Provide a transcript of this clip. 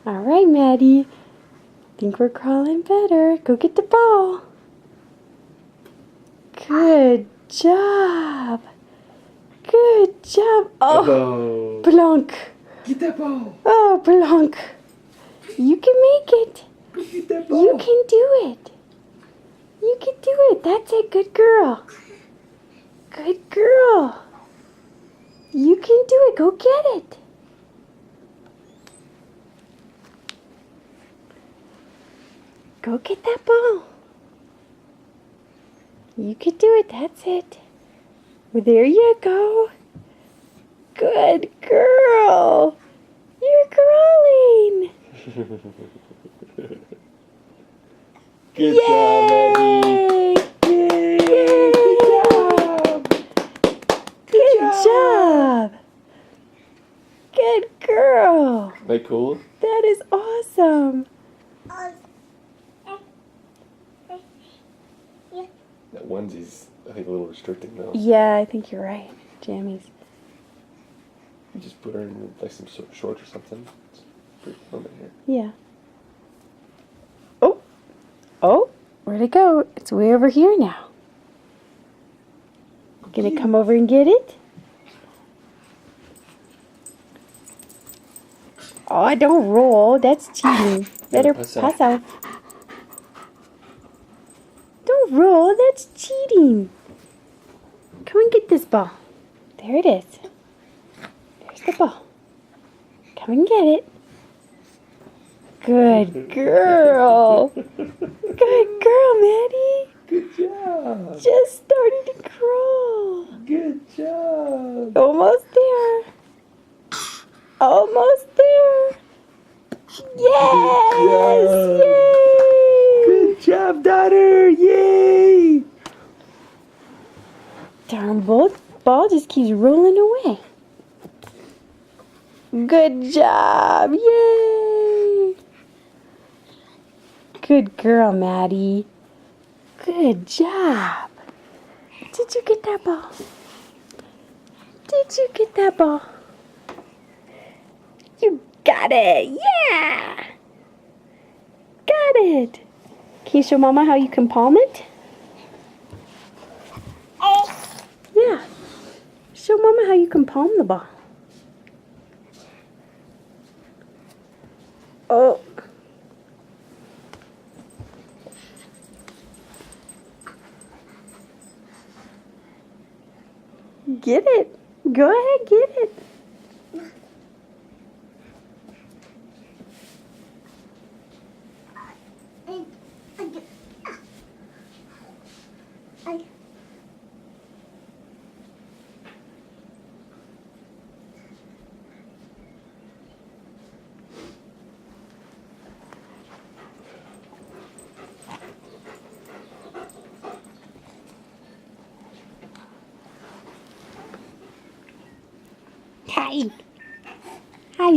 All right, Maddie. Think we're crawling better. Go get the ball. Good job. Good job. Oh, Blanc. Get that ball. Oh, Blanc. You can make it. Get that ball. You can do it. You can do it. That's it. Good girl. Good girl. You can do it. Go get it. Go get that ball. You can do it. That's it. Well, there you go. Good girl. You're crawling. Good job, Eddie. Yay. Yay. Good job. Good job. Good girl. Isn't that cool? That is awesome. That onesie's, I think, a little restricting though. Yeah, I think you're right. Jammies. You just put her in like some shorts or something. It's pretty fun in here. Yeah. Oh. Oh, where'd it go? It's way over here now. Gonna come over and get it? Oh, don't roll. That's cheating. Better pass pass out. out. Don't roll. That's cheating. Come and get this ball. There it is. There's the ball. Come and get it. Good girl. Good girl, Maddie. Good job. Just starting to crawl. Good job. Almost there. Almost there. Yes! Yay! Good job, daughter. Yay. Darn ball just keeps rolling away. Good job. Yay! Good girl, Maddie. Good job. Did you get that ball? Did you get that ball? You got it. Yeah! Got it. Can you show Mama how you can palm it? Yeah. Show Mama how you can palm the ball. Oh. Get it. Go ahead, get it. Hi. Hi.